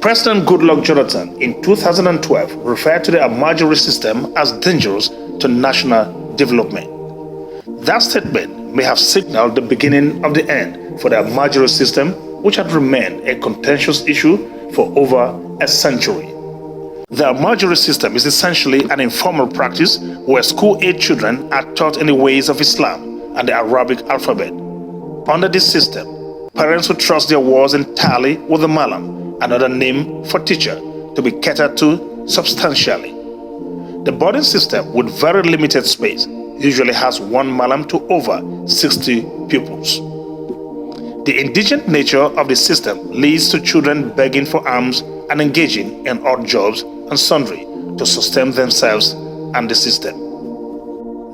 President Goodluck Jonathan in 2012 referred to the Almajiri system as dangerous to national development. That statement may have signaled the beginning of the end for the Almajiri system, which had remained a contentious issue for over a century. The Almajiri system is essentially an informal practice where school-age children are taught in the ways of Islam and the Arabic alphabet. Under this system, parents would trust their words entirely with the Malam, another name for teacher, to be catered to substantially. The boarding system, with very limited space, usually has one Malam to over 60 pupils. The indigent nature of the system leads to children begging for alms and engaging in odd jobs and sundry to sustain themselves and the system.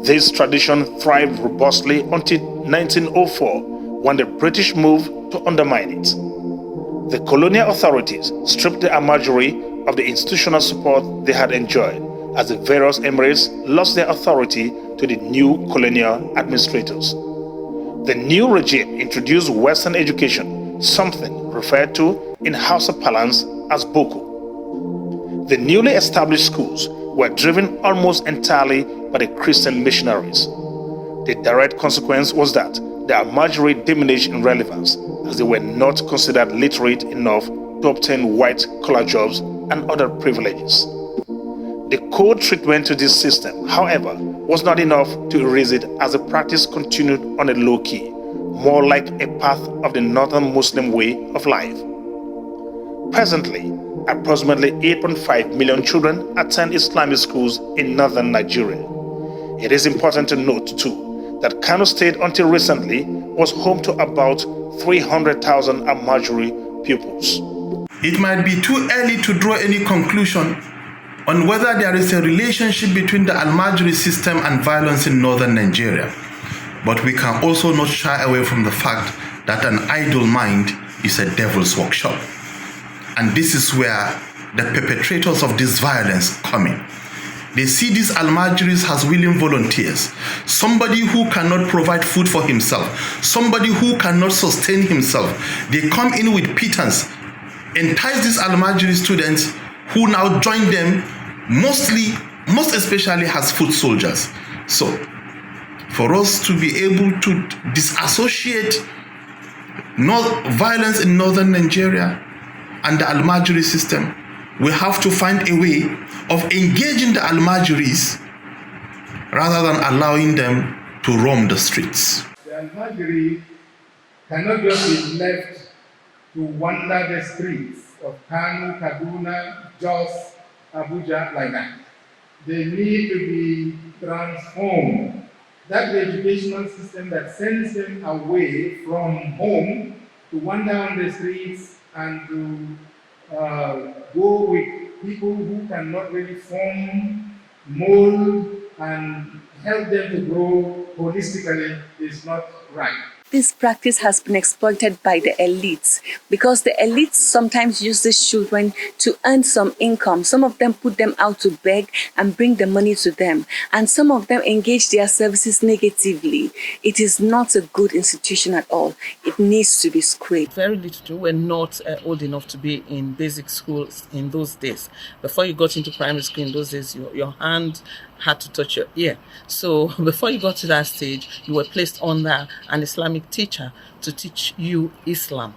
This tradition thrived robustly until 1904, when the British moved to undermine it. The colonial authorities stripped the Almajiri of the institutional support they had enjoyed, as the various emirates lost their authority to the new colonial administrators. The new regime introduced Western education, something referred to in Hausa parlance as Boko. The newly established schools were driven almost entirely by the Christian missionaries. The direct consequence was that the Almajiri diminished in relevance, as they were not considered literate enough to obtain white-collar jobs and other privileges. The cold treatment to this system, however, was not enough to erase it, as the practice continued on a low key, more like a path of the northern Muslim way of life. Presently, approximately 8.5 million children attend Islamic schools in northern Nigeria. It is important to note, too, that Kano State until recently was home to about 300,000 Almajiri pupils. It might be too early to draw any conclusion on whether there is a relationship between the Almajiri system and violence in northern Nigeria, but we can also not shy away from the fact that an idle mind is a devil's workshop. And this is where the perpetrators of this violence come in. They see these Almajiris as willing volunteers, somebody who cannot provide food for himself, somebody who cannot sustain himself. They come in with pittance, entice these Almajiri students who now join them, most especially as foot soldiers. So, for us to be able to disassociate violence in northern Nigeria and the Almajiri system, we have to find a way of engaging the Almajiris rather than allowing them to roam the streets. The Almajiri cannot just be left to wander the streets of Kano, Kaduna, Jos, Abuja like that. They need to be transformed. That's the educational system that sends them away from home to wander on the streets and to go with people who cannot really form, mold, and help them to grow holistically is not right. This practice has been exploited by the elites because the elites sometimes use these children to earn some income. Some of them put them out to beg and bring the money to them. And some of them engage their services negatively. It is not a good institution at all. It needs to be scraped. Very little were not old enough to be in basic schools in those days. Before you got into primary school in those days, your hand had to touch your ear. So before you got to that stage, you were placed under an Islamic teacher to teach you Islam.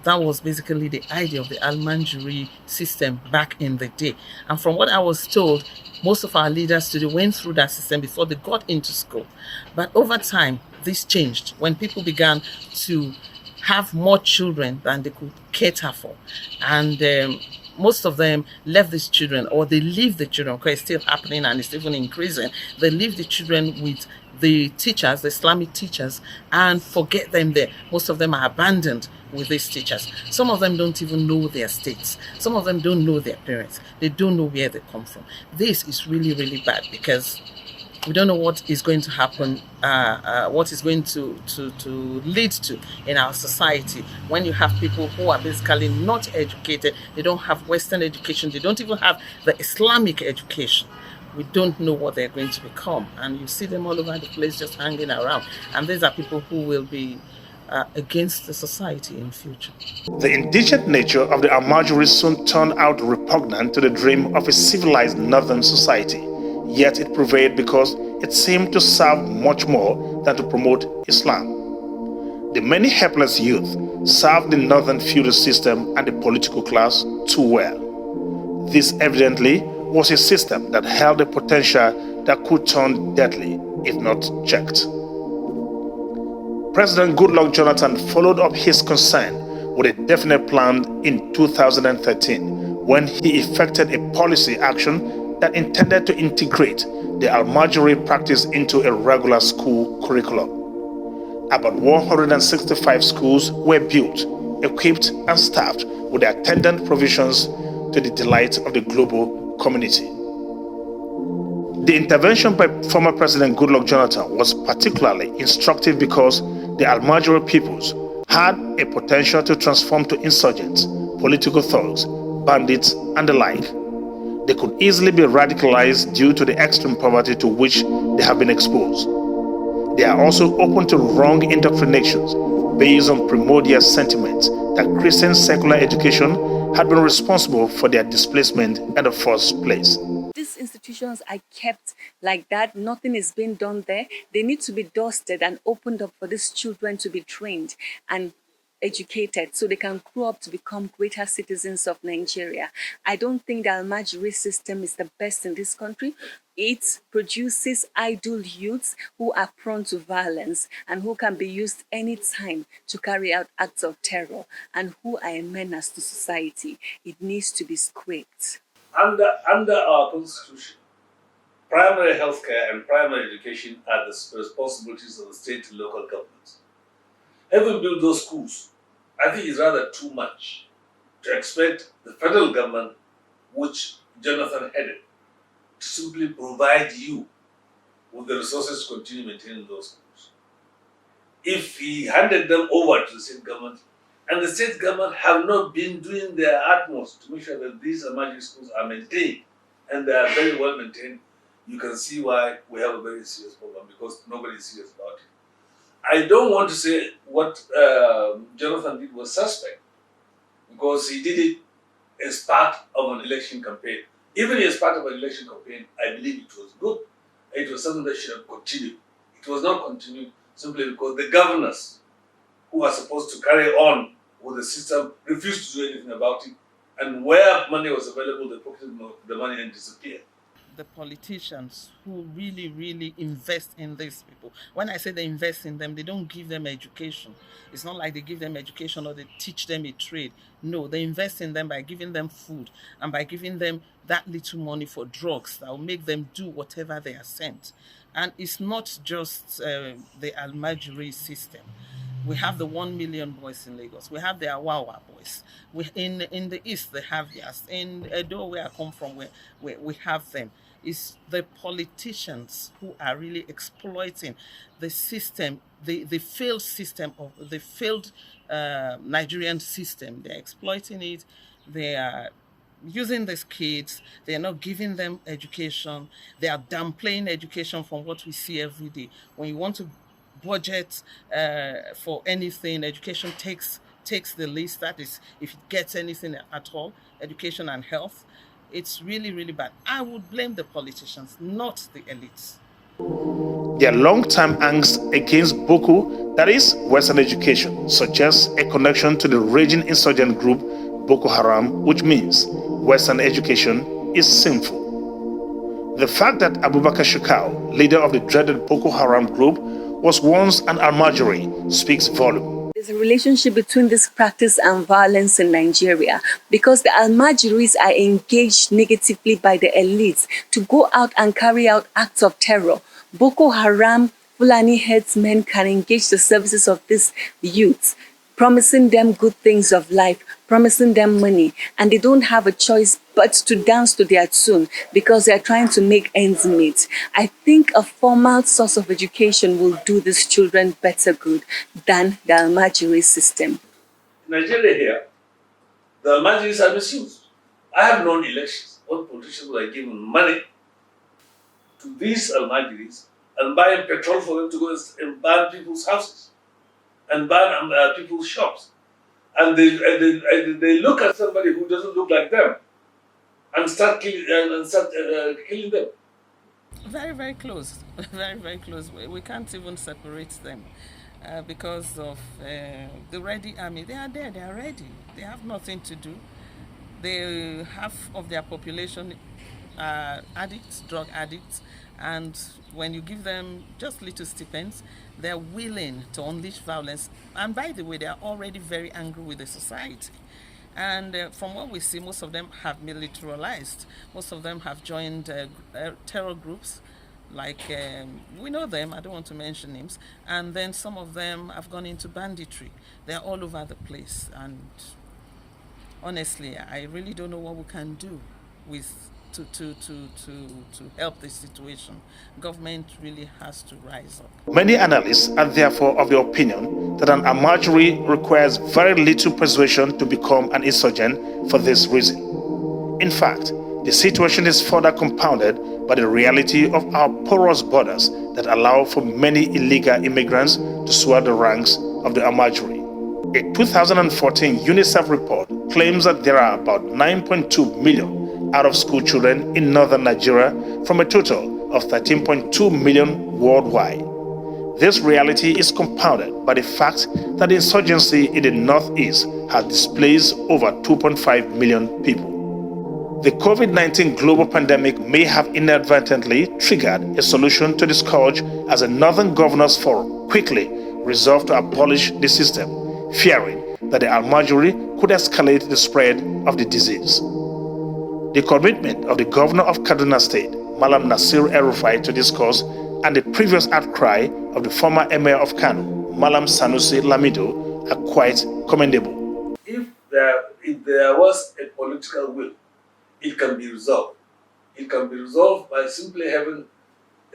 That was basically the idea of the Almajiri system back in the day. And from what I was told, most of our leaders today went through that system before they got into school. But over time, this changed when people began to have more children than they could cater for. And most of them left these children, or they leave the children, because it's still happening and it's even increasing. They leave the children with the teachers, the Islamic teachers, and forget them there. Most of them are abandoned with these teachers. Some of them don't even know their states. Some of them don't know their parents. They don't know where they come from. This is really, really bad, because we don't know what is going to happen, what is going to lead to in our society when you have people who are basically not educated. They don't have Western education. They don't even have the Islamic education. We don't know what they're going to become. And you see them all over the place just hanging around. And these are people who will be against the society in future. The indigent nature of the Almajiri soon turned out repugnant to the dream of a civilized northern society, yet it prevailed because it seemed to serve much more than to promote Islam. The many helpless youth served the northern feudal system and the political class too well. This evidently was a system that held a potential that could turn deadly if not checked. President Goodluck Jonathan followed up his concern with a definite plan in 2013 when he effected a policy action that intended to integrate the Almajiri practice into a regular school curriculum. About 165 schools were built, equipped, and staffed with the attendant provisions to the delight of the global community. The intervention by former President Goodluck Jonathan was particularly instructive because the Almajiri peoples had a potential to transform to insurgents, political thugs, bandits, and the like. They could easily be radicalized due to the extreme poverty to which they have been exposed. They are also open to wrong indoctrinations based on primordial sentiments that Christian secular education had been responsible for their displacement in the first place. These institutions are kept like that. Nothing is being done there. They need to be dusted and opened up for these children to be trained and educated so they can grow up to become greater citizens of Nigeria. I don't think the Almajiri system is the best in this country. It produces idle youths who are prone to violence and who can be used anytime to carry out acts of terror and who are a menace to society. It needs to be scraped. Under our constitution, primary health care and primary education are the responsibilities of the state and local governments. Having built those schools, I think it's rather too much to expect the federal government, which Jonathan headed, to simply provide you with the resources to continue maintaining those schools. If he handed them over to the state government, and the state government have not been doing their utmost to make sure that these emerging schools are maintained and they are very well maintained, you can see why we have a very serious problem, because nobody is serious about it. I don't want to say what Jonathan did was suspect, because he did it as part of an election campaign. Even as part of an election campaign, I believe it was good. It was something that should have continued. It was not continued simply because the governors who are supposed to carry on with the system refused to do anything about it. And where money was available, they pocketed the money and disappeared. The politicians who really, really invest in these people. When I say they invest in them, they don't give them education. It's not like they give them education or they teach them a trade. No, they invest in them by giving them food and by giving them that little money for drugs that will make them do whatever they are sent. And it's not just the Almajiri system. We have the 1 million boys in Lagos. We have the Awawa boys. In the east, they have theirs. In Edo, where I come from, we have them. It's the politicians who are really exploiting the system, the failed system of the failed Nigerian system. They're exploiting it. They are using these kids. They are not giving them education. They are downplaying education from what we see every day. When you want to budget for anything, education takes the least. That is, if it gets anything at all, education and health. It's really, really bad. I would blame the politicians, not the elites. Their long-time angst against Boko, that is, Western education, suggests a connection to the raging insurgent group Boko Haram, which means Western education is sinful. The fact that Abubakar Shekau, leader of the dreaded Boko Haram group, was once an Almajiri speaks volume. There's a relationship between this practice and violence in Nigeria because the Almajiris are engaged negatively by the elites to go out and carry out acts of terror. Boko Haram, Fulani headsmen can engage the services of these youths, promising them good things of life, promising them money, and they don't have a choice but to dance to their tune because they are trying to make ends meet. I think a formal source of education will do these children better good than the Almajiri system. In Nigeria here, the Almajiris are misused. I have known elections when politicians were giving money to these Almajiris and buying petrol for them to go and burn people's houses. and ban people's shops. And they look at somebody who doesn't look like them and start killing them. Very, very close. Very, very close. We can't even separate them because of the ready army. They are there, they are ready. They have nothing to do. They half of their population are addicts, drug addicts, and when you give them just little stipends, they're willing to unleash violence. And by the way, they are already very angry with the society. And from what we see, most of them have militarized. Most of them have joined terror groups, like we know them, I don't want to mention names. And then some of them have gone into banditry. They're all over the place. And honestly, I really don't know what we can do with to help this situation. Government really has to rise up. Many analysts are therefore of the opinion that an Almajiri requires very little persuasion to become an insurgent for this reason. In fact, the situation is further compounded by the reality of our porous borders that allow for many illegal immigrants to swell the ranks of the Almajiri. A 2014 UNICEF report claims that there are about 9.2 million out-of-school children in northern Nigeria from a total of 13.2 million worldwide. This reality is compounded by the fact that the insurgency in the northeast has displaced over 2.5 million people. The COVID-19 global pandemic may have inadvertently triggered a solution to the scourge as a northern governors forum quickly resolved to abolish the system, fearing that the Almajiri could escalate the spread of the disease. The commitment of the governor of Kaduna State, Malam Nasir El-Rufai, to this cause and the previous outcry of the former emir of Kano, Malam Sanusi Lamido, are quite commendable. If there was a political will, it can be resolved. It can be resolved by simply having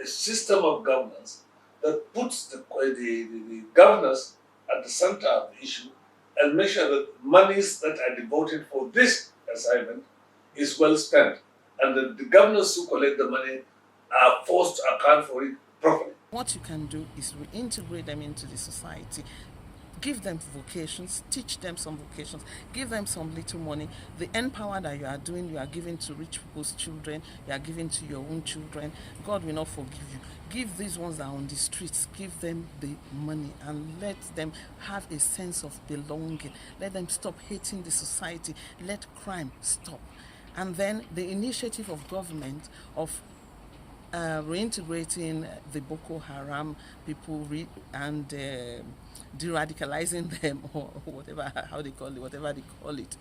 a system of governance that puts the governors at the center of the issue and make sure that monies that are devoted for this assignment is well spent, and that the governors who collect the money are forced to account for it properly. What you can do is reintegrate them into the society. Give them vocations, teach them some vocations, give them some little money. The empower that you are doing, you are giving to rich people's children, you are giving to your own children. God will not forgive you. Give these ones that are on the streets, give them the money and let them have a sense of belonging. Let them stop hating the society. Let crime stop. And then the initiative of government of reintegrating the Boko Haram people and de-radicalizing them, or whatever they call it,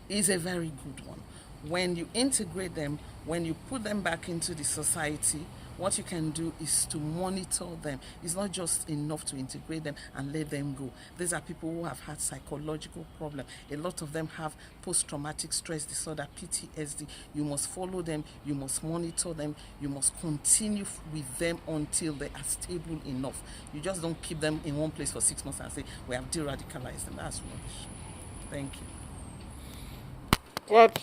is a very good one. When you integrate them, when you put them back into the society, what you can do is to monitor them. It's not just enough to integrate them and let them go. These are people who have had psychological problems. A lot of them have post-traumatic stress disorder, PTSD. You must follow them, you must monitor them, you must continue with them until they are stable enough. You just don't keep them in one place for 6 months and say, we have de-radicalized them. That's rubbish. Thank you. What?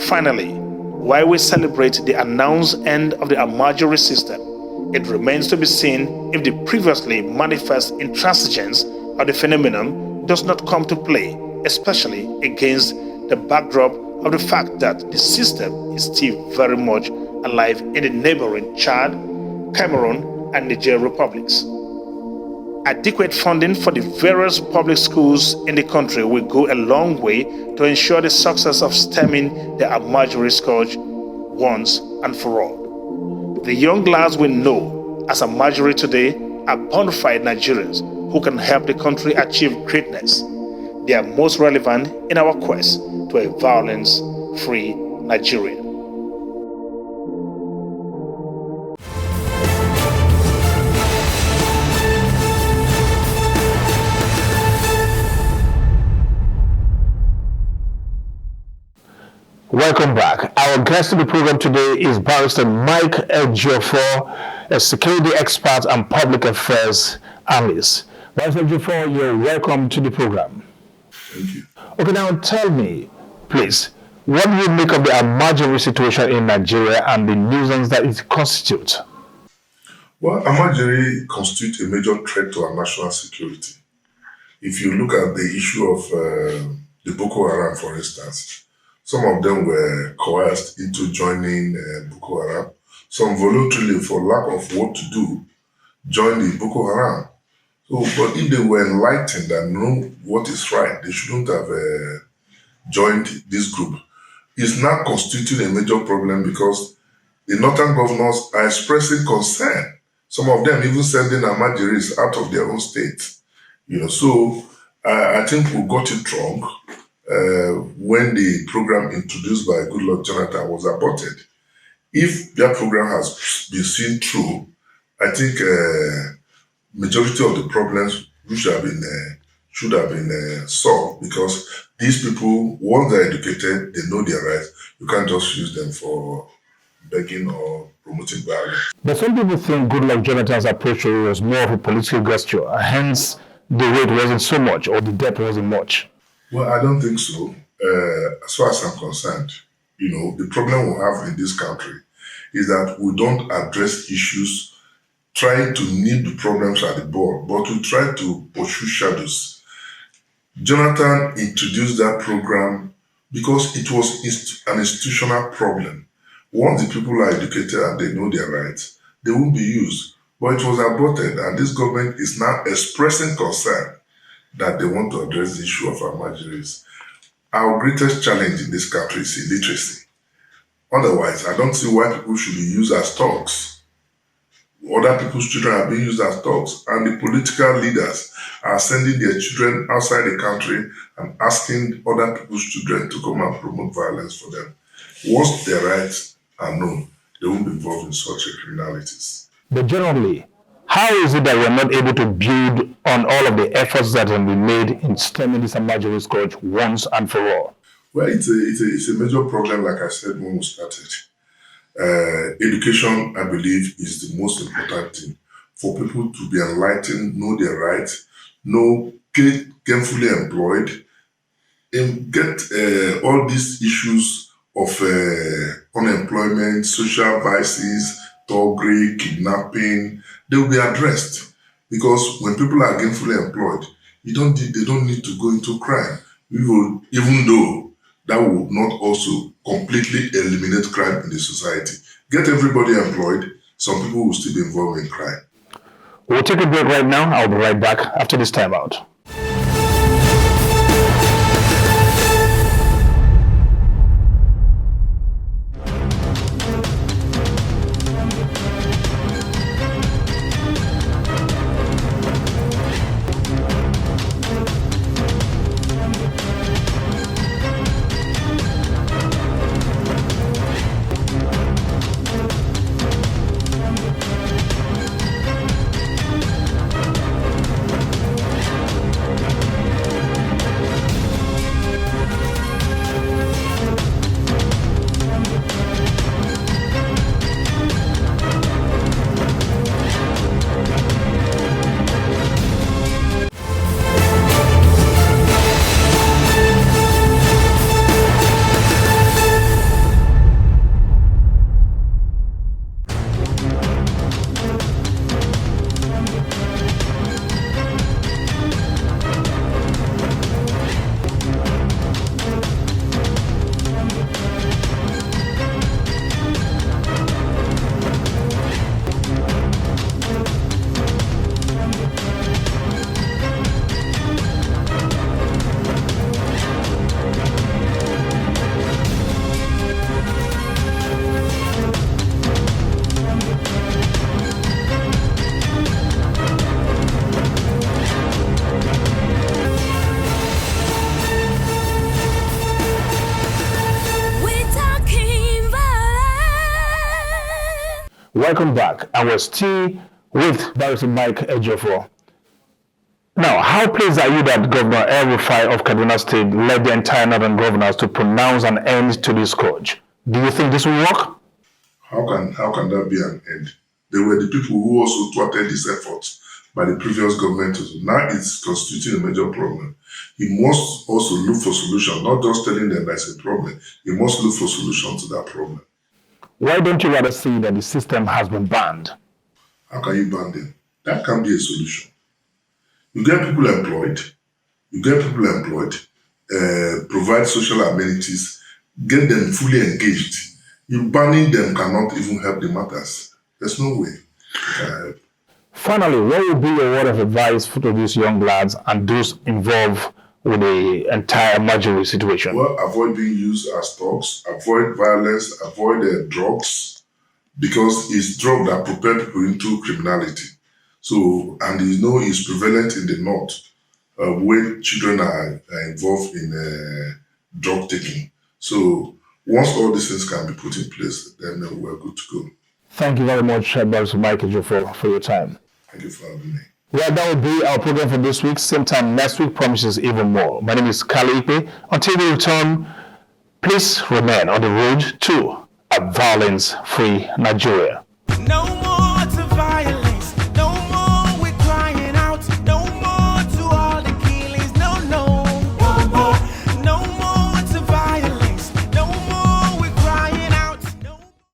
Finally, while we celebrate the announced end of the Almajiri system, it remains to be seen if the previously manifest intransigence of the phenomenon does not come to play, especially against the backdrop of the fact that the system is still very much alive in the neighboring Chad, Cameroon, and Niger republics. Adequate funding for the various public schools in the country will go a long way to ensure the success of stemming the Almajiri scourge once and for all. The young lads we know as Almajiri today are bona fide Nigerians who can help the country achieve greatness. They are most relevant in our quest to a violence-free Nigeria. Welcome back. Our guest in the program today is Barrister Mike Ejiofor, a security expert and public affairs analyst. Barrister Ejiofor, you're welcome to the program. Thank you. Okay, now tell me, please, what do you make of the Almajiri situation in Nigeria and the nuisance that it constitutes? Well, Almajiri constitutes a major threat to our national security. If you look at the issue of the Boko Haram, for instance, some of them were coerced into joining Boko Haram. Some voluntarily, for lack of what to do, joined the Boko Haram. So, but if they were enlightened and know what is right, they shouldn't have joined this group. It's now constituting a major problem because the northern governors are expressing concern. Some of them even sending Almajiris out of their own states. So I think we got it wrong when the program introduced by Goodluck Jonathan was aborted. If that program has been seen through, I think majority of the problems which have been should have been solved, because these people, once they're educated, they know their rights. You can't just use them for begging or promoting violence. But some people think Goodluck Jonathan's approach to it was more of a political gesture, hence the weight wasn't so much or the depth wasn't much. Well, I don't think so. As far as I'm concerned, the problem we have in this country is that we don't address issues trying to nip the problems at the bud, but we try to pursue shadows. Jonathan introduced that program because it was an institutional problem. Once the people are educated and they know their rights, they won't be used. But it was aborted, and this government is now expressing concern that they want to address the issue of Almajiris. Our greatest challenge in this country is illiteracy. Otherwise, I don't see why people should be used as thugs. Other people's children are being used as thugs, and the political leaders are sending their children outside the country and asking other people's children to come and promote violence for them. Once their rights are known, they won't be involved in such criminalities. But generally, how is it that we're not able to build on all of the efforts that have been made in stemming this Almajiri scourge once and for all? Well, it's a major problem, like I said when we started. Education, I believe, is the most important thing for people to be enlightened, know their rights, get gainfully employed, and get all these issues of unemployment, social vices, thuggery, kidnapping, they will be addressed. Because when people are gainfully employed, they don't need to go into crime. Even though that would not also completely eliminate crime in the society. Get everybody employed, some people will still be involved in crime. We'll take a break right now. I'll be right back after this time out. Welcome back, and we're still with Barrister Mike Ejiofor. Now, how pleased are you that Governor El Rufai of Kaduna State led the entire northern governors to pronounce an end to this scourge? Do you think this will work? How can that be an end? They were the people who also thwarted these efforts by the previous government. Now it's constituting a major problem. He must also look for solutions, not just telling them that's a problem. He must look for solutions to that problem. Why don't you rather say that the system has been banned? How can you ban them? That can be a solution. You get people employed, provide social amenities, get them fully engaged. You banning them cannot even help the matters. There's no way. Finally, what would be your word of advice to these young lads and those involved with the entire Almajiri situation? Well, avoid being used as thugs, avoid violence, avoid drugs, because it's drug that propel people into criminality. So, and it's prevalent in the north, where children are involved in drug taking. So, once all these things can be put in place, then we're good to go. Thank you very much, Barrister Mike Ejiofor, for your time. Thank you for having me. Well, that will be our program for this week. Same time next week promises even more. My name is Kali Ipe. Until we return, please remain on the road to a violence-free Nigeria. No more.